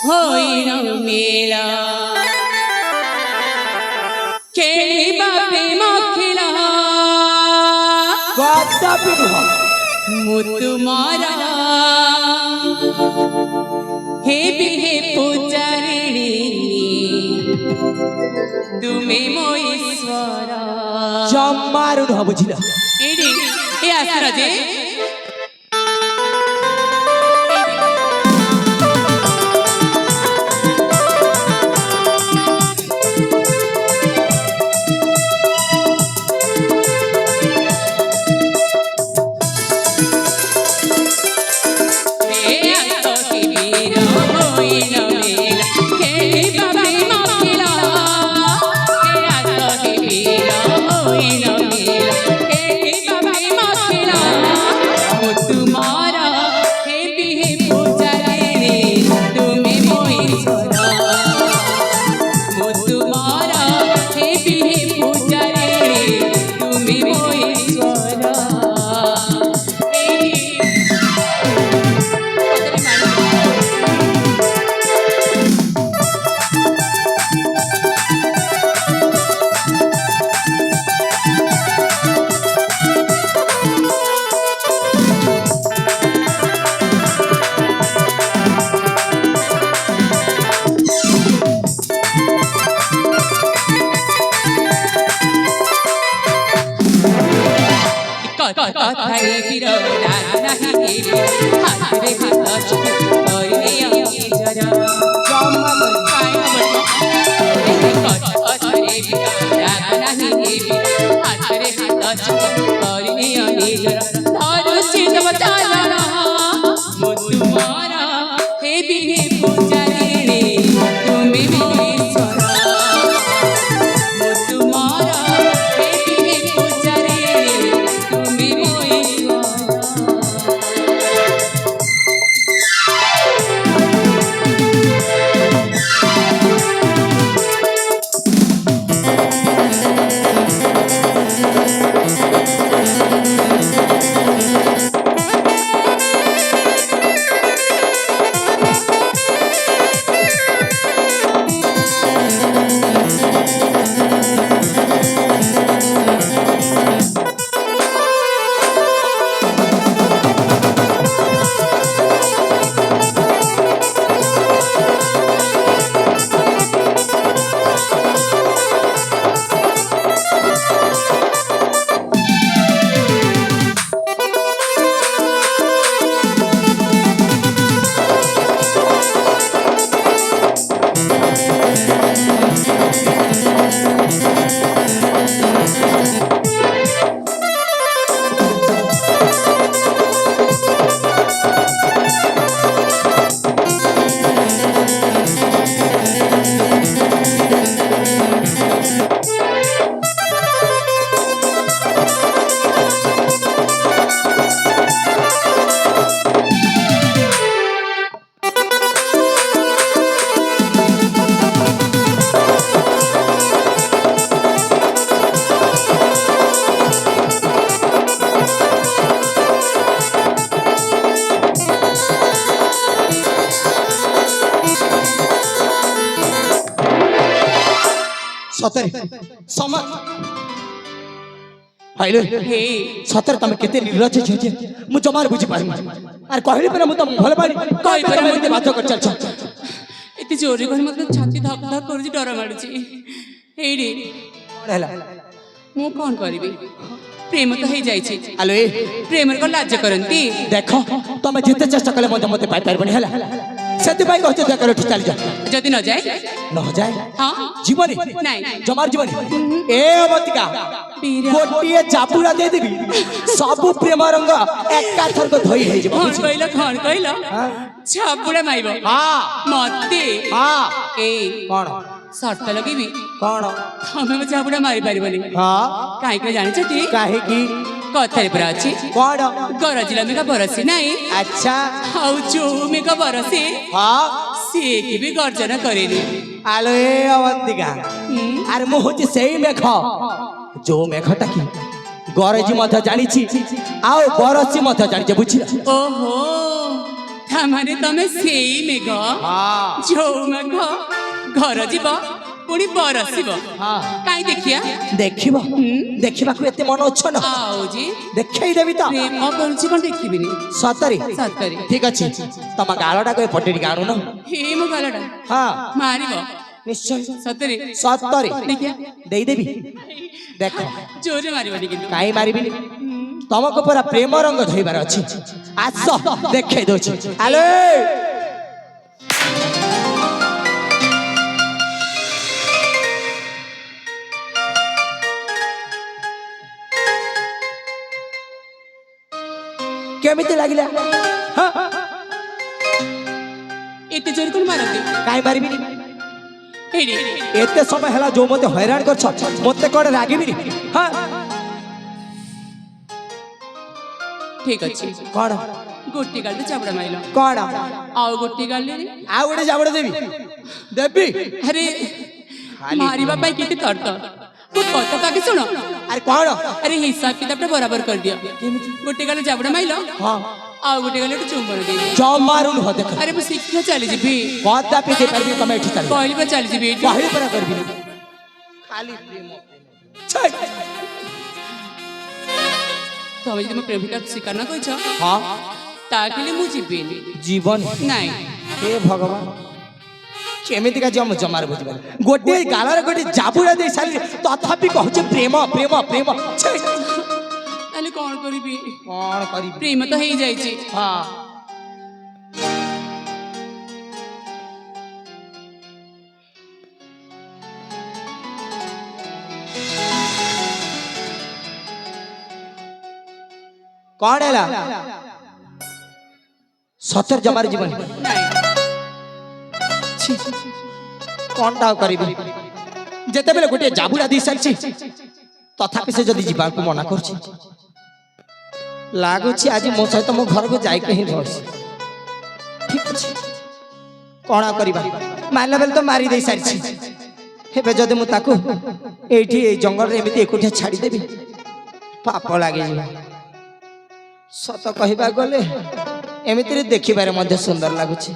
হইল মেলা খেলিবা প্রেম খেলা কদাপি নুহ মুতু মারা হেবি হে পূজারিণী তুমি ମୋ ଈଶ୍ୱର ଜମାରୁ ନୁହ ବୁଝିଲ ଏଇଠି ଏ ଆସୁର ଯେ কথারে বিরোধা নাহি হাতরে হাত চুপ করে জরা কথারে বিরোধা নাহি হাতরে হাত চুপ করে জরা ধরু সিধব চালনা মো তোমারা হে বিহে পূজারিণী তুমি ମୋ ଈଶ୍ୱର মো তোমারা হে বিহে পূজারিণী তুমি ମୋ ଈଶ୍ୱର ସତରେ ସମା ହାଇଲେ ହେ ସତରେ ତମେ କେତେ ନିର୍ଲଜ୍ଜ ଝିଅ ଯେ ମୁଁ ଜମାରୁ ବୁଝି ପାରୁନି ଆରେ କହିଲି ପରା ମୁଁ ତମକୁ ଭଲ ପାଇଲି କହିପାରେ ତମେ ମୁଁ ଏତେ ବାଧ୍ୟ କରି ଚାଲିଛ ଏତେ ଜୋରରେ କହି ମତେ ଛାତି ଧକ ଧକ କରୁଛି ଡର ମାଡୁଛି ଏଇଠି କଣ ହେଲା ମୁଁ କଣ କରିବି ପ୍ରେମ ତ ହେଇଯାଇଛି ଆଲୋ ଏ ପ୍ରେମରେ କଣ ଲାଜ କରନ୍ତି ଦେଖ ତମେ ଯେତେ ଚେଷ୍ଟା କଲେ ମଧ୍ୟ ମତେ ପାଇପାରିବନି ହେଲା ସେଥିପାଇଁ କହୁଛ ଦୟାକରି ଏଠୁ ଚାଲିଯାଅ ଯଦି ନ ଯାଏ ନ ଯାଏ ହଁ ଯିବନି ନାଇଁ ଜମାରୁ ଯିବନି ଏ ଅବତିକା ପୀରା ଗୋଟିଏ ଚାପୁଡ଼ା ଦେଇଦେବି ସବୁ ପ୍ରେମ ରଙ୍ଗ ଏକାଥରକ ଧୋଇ ହେଇଯିବ କଣ କହିଲ ଛାପୁଡା ମାଇବ ହଁ ମତେ ହଁ ଏଇ କଣ ସର୍ତ୍ତ ଲଗେଇବି କଣ ତମେ ମୋ ଛାପୁଡା ମାରି ପାରିବନି ହଁ କାହିଁକି ଜାଣିଛ ଟି କାହିଁକି କଥାରେ ପୁରା ଅଛି କଣ ଗରଜିଲା ମେଘ ବରସି ନାହିଁ ଆଚ୍ଛା ଆଉ ଯୋଉ ମେଘ ବରସେ ହଁ ସିଏ କି ବି ଗର୍ଜନ କରେନି ଆଲୋ ଏ ଅବନ୍ତିକା ଆରେ ମୁଁ ହଉଛି ସେଇ ମେଘ ଯୋଉ ମେଘଟା କି ଗରଜି ମଧ୍ୟ ଜାଣିଛି ଆଉ ବରସି ମଧ୍ୟ ଜାଣିଛି ବୁଝିଲ ଓହୋ ତାମାନେ ତମେ ସେଇ ମେଘ ଯୋଉ ମେଘ ଘର ଯିବ ପୁଣି ବରସିବ କାଇଁ ଦେଖିଆ ଦେଖିବ ଦେଖିବାକୁ ଏତେ ମନ ଅଛ ନା ଆଉ ଯେ ଦେଖେଇ ଦେବି ତ ପ୍ରେମ କରୁଛି କଣ ଦେଖିବିନି ସତରେ ସତରେ ଠିକ ଅଛି ତମ ଗାଳଟାକୁ ଏପଟେ ଟିକେ ଆଣୁନ ହେ ମୋ ଗାଲଟା ହଁ ମାରିବ ନିଶ୍ଚୟ ସତରେ ସତରେ ଦେଖିଆ ଦେଇଦେବି ଦେଖ ଜୋରେ ମାରିବନି କିନ୍ତୁ କାହିଁ ମାରିବିନି ତମକୁ ପୁରା ପ୍ରେମ ରଙ୍ଗ ଧୋଇବାର ଅଛି ଆସ ଦେଖେଇ ଦଉଛି ଆଲୋ କେମିତି ଲାଗିଲା ଏତେ ଜୋରେ କଣ ମାରନ୍ତି କାହିଁ ମାରିବିନି ଏଇଠି ଏତେ ସମୟ ହେଲା ଯୋଉ ମତେ ହଇରାଣ କରଛ ମତେ କଣ ରାଗିବିନି ହଁ ଠିକ ଅଛି କଣ ଗୋଟି ଗାଲରେ ଚାବୁଡା ମାରିଲ କଣ ଆଉ ଗୋଟି ଗାଲରେ ଆଉ ଗୋଟେ ଜାବଡ ଦେବି ଦେବି ଆରେ ମାରିବା ପାଇଁ କେତେ ତର୍ତ ମୋ କଥା କାକେ ଶୁଣ ଆରେ କଣ अरे हिसाब किताब टा बराबर कर दिया गोटे गाले जाबड़ा माइलो हाँ ଆଉ ଗୋଟେ ଗାଲେ ଚୁମ୍ବନ ଦେଇ ଜମାରୁ ନୁହଁ ଦେଖ ଆରେ ମୁଁ ଶୀଘ୍ର ଚାଲି ଯିବି କଦାପି ଦେଇପାରିବି ତମେ ଏଠି ଚାଲ କହିଲି ପରା ଚାଲି ଯିବି ଏଇଠି କହିଲି ପରା କରିବିନି ଖାଲି ପ୍ରେମ ଛାଇ। ତମେ ଯଦି ମୋ ପ୍ରେମିକା ସ୍ୱୀକାର ନ କରିଛ ହଁ ତାହେଲେ ମୁଁ ଯିବିନି ଜୀବନ ନାଇଁ ହେ ଭଗବାନ କେମିତିକା ଜମ ଜମାର ବୁଝିପାରେ ଗୋଟିଏ ଗାଲରେ ଗୋଟେ ଜାବୁଡ଼ା ଦେଇ ସାରି ତଥାପି କହୁଛେ ପ୍ରେମ ପ୍ରେମ ପ୍ରେମ ଛାଇ। ତାହେଲେ କଣ କରିବି କଣ କରିବି ପ୍ରେମ ତ ହେଇଯାଇଛି ହଁ କଣ ହେଲା ସତରେ ଜମାର ଜୀବନ ନାଇଁ କଣଟା ଆଉ କରିବି ଯେତେବେଳେ ଗୋଟିଏ ଜାବୁଡ଼ା ଦେଇ ସାରିଛି ତଥାପି ସେ ଯଦି ଯିବାକୁ ମନା କରୁଛି ଲାଗୁଛି ଆଜି ମୋ ସହିତ ମୋ ଘରକୁ ଯାଇକି ହିଁ ବସ ଠିକ ଅଛି କଣ ଆଉ କରିବା ମାରିଲା ବେଳେ ତ ମାରି ଦେଇ ସାରିଛି ଏବେ ଯଦି ମୁଁ ତାକୁ ଏଇଠି ଏଇ ଜଙ୍ଗଲରେ ଏମିତି ଏକୁଟିଆ ଛାଡ଼ିଦେବି ପାପ ଲାଗିଯିବ ସତ କହିବାକୁ ଗଲେ ଏମିତିରେ ଦେଖିବାରେ ମଧ୍ୟ ସୁନ୍ଦର ଲାଗୁଛି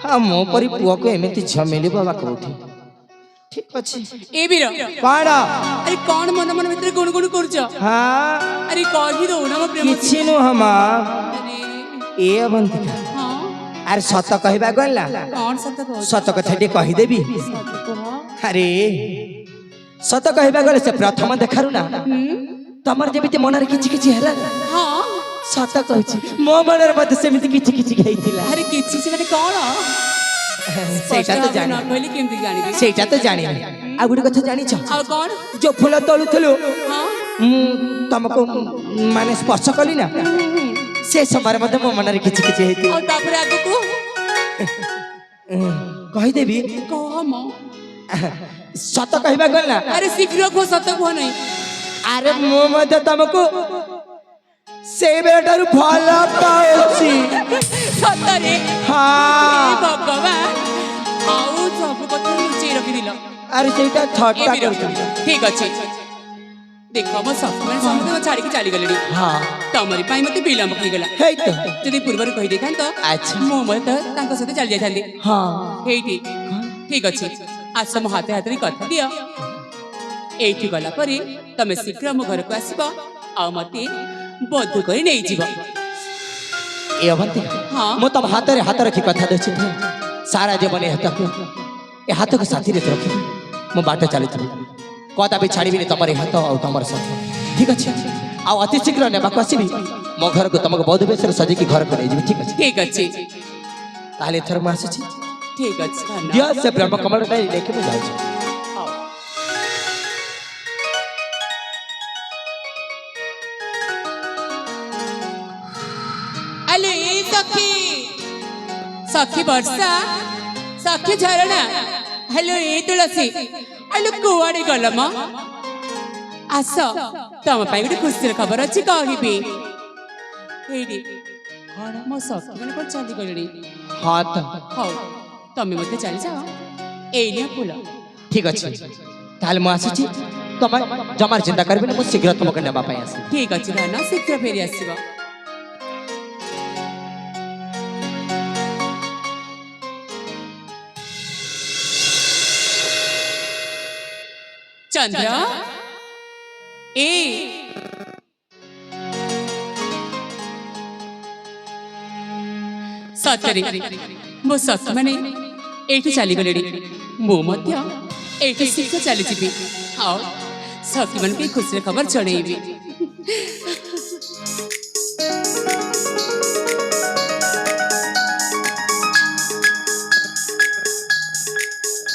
ହଁ ମୋ ପରି ପୁଅକୁ ଏମିତି ଝିଅ ମିଳିବ ବା କୋଉଠି ଠିକ ଅଛି ଏ ବୀର କଣ ଆରେ କଣ ମନ ମନ ଭିତରେ ଗୁଣ ଗୁଣ କରୁଛ ହଁ ଆରେ କହି ଦଉନା ମୋ ପ୍ରେମ କିଛି ନୁହଁ ମା ଆରେ ଏ ଅବନ୍ତିକା ହଁ ଆରେ ସତ କହିବାକୁ ଗଲା କଣ ସତ କହୁଛ ସତ କଥା ଟିକେ କହିଦେବି ସତ କୁହ ଆରେ ସତ କହିବାକୁ ଗଲେ ସେ ପ୍ରଥମ ଦେଖାରୁ ନା ତମର ଯେମିତି ମନରେ କିଛି କିଛି ହେଲା ହଁ ସତ କହୁଛି ମୋ ମନରେ ମଧ୍ୟ ସେମିତି କିଛି କିଛି ହେଇଥିଲା ଆରେ କିଛି ସେ ମାନେ କଣ ସେଇଟା ତ ଜାଣି ନ କହିଲେ କେମିତି ଜାଣିବି ସେଇଟା ତ ଜାଣିନି ଆଉ ଗୋଟେ କଥା ଜାଣିଛ ଆଉ କଣ ଯୋଉ ଫୁଲ ତୋଳୁଥିଲୁ ହଁ ମୁଁ ତମକୁ ମାନେ ସ୍ପର୍ଶ କଲି ନା ସେ ସମୟରେ ମଧ୍ୟ ମୋ ମନରେ କିଛି କିଛି ହେଇଥିଲା ଆଉ ତାପରେ ଆଗକୁ କହିଦେବି କହ ମ ସତ କହିବାକୁ ଗଲା ଆରେ ଶୀଘ୍ର କୁହ ସତ କୁହ ନାହିଁ ଆରେ ମୁଁ ମଧ୍ୟ ତମକୁ ସେଇ ବେଳଠାରୁ ଭଲ ପାଉଛି ସତରେ ହଁ ହେ ଭଗବାନ ଆଉ ସବୁ କଥା ଲୁଚେଇ ରଖିଥିଲ ଆରେ ସେଇଟା ଏ ଥଟ୍ଟା ବୀର, କରୁଛନ୍ତି ଠିକ ଅଛି ଦେଖ ମୋ ସଖୀମାନେ ସମସ୍ତେ ମୋ ଛାଡ଼ିକି ଚାଲିଗଲେଣି ହଁ ତମରି ପାଇଁ ମତେ ବିଳମ୍ବ ହେଇଗଲା ହେଇ ତ ଯଦି ପୂର୍ବରୁ କହିଦେଇଥାନ୍ତ ଆଚ୍ଛା ମୁଁ ମଧ୍ୟ ତାଙ୍କ ସହିତ ଚାଲି ଯାଇଥାନ୍ତି ହଁ ହେଇଠି ଠିକ ଅଛି ଆସ ମୋ ହାତେ ହାତରେ କଥା ଦିଅ ଏଇଠି ଗଲା ପରେ ତମେ ଶୀଘ୍ର ମୋ ଘରକୁ ଆସିବ ଆଉ ମତେ ବଧୁ କରି ନେଇଯିବ ଏ ଅବନ୍ତିକା ହଁ ମୁଁ ତମ ହାତରେ ହାତ ରଖି କଥା ଦେଉଛି ସାରା ଜୀବନ ଏ ହାତକୁ ସାଥିରେ ରଖିବି ମୁଁ ବାଟ ଚାଲିଥିବି କଦାପି ଛାଡ଼ିବିନି ତମର ଏ ହାତ ଆଉ ତମର ସାଥି ଠିକ ଅଛି ଆଉ ଅତି ଶୀଘ୍ର ନେବାକୁ ଆସିବି ମୋ ଘରକୁ ତମକୁ ବଧୁ ବେଶରେ ସଜେଇକି ଘରକୁ ନେଇଯିବି ଠିକ ଅଛି ଠିକ ଅଛି ତାହେଲେ ଏଥର ମୁଁ ଆସୁଛି ଠିକ ଅଛି ଧନ୍ୟବାଦ। ଦିଅ ସେ ବ୍ରହ୍ମ କମଳଟା ନେଇକି ମୁଁ ଯାଉଛି ହଉ। ଆଲୋ ଏ ସଖୀ ସଖୀ ବର୍ଷା ସଖୀ ଝରଣା ହ୍ୟାଲୋ ଏ ତୁଳସୀ ଆଲୋ କୁଆଡେ ଗଲ ମ ଆସ ତମ ପାଇଁ ଗୋଟେ ଖୁସିର ଖବର ଅଛି କହିବି ଏଇଠି କଣ ମୋ ସଖୀ ମାନେ କୁଆଡେ ଚାଲିଗଲେଣି ହଁ ତ ହଉ ତମେ ମଧ୍ୟ ଚାଲିଯାଅ ଏଇ ନିଅ ଫୁଲ ଠିକ ଅଛି ତାହେଲେ ମୁଁ ଆସୁଛି ତମେ ଜମାର ଚିନ୍ତା କରିବିନି ମୁଁ ଶୀଘ୍ର ତମକୁ ନେବା ପାଇଁ ଆସିବି ଠିକ ଅଛି ଧନ ଶୀଘ୍ର ଫେରି ଆସିବ ଚନ୍ଦ୍ର ଏ ସତରେ ମୋ ସଖୀମାନେ ଏଇଠି ଚାଲିଗଲେଣି। ମୁଁ ମଧ୍ୟ ଏଇଠି ଶୀଘ୍ର ଚାଲିଯିବି ଆଉ ସଖୀମାନଙ୍କୁ ଖୁସିର ଖବର ଜଣେଇବି।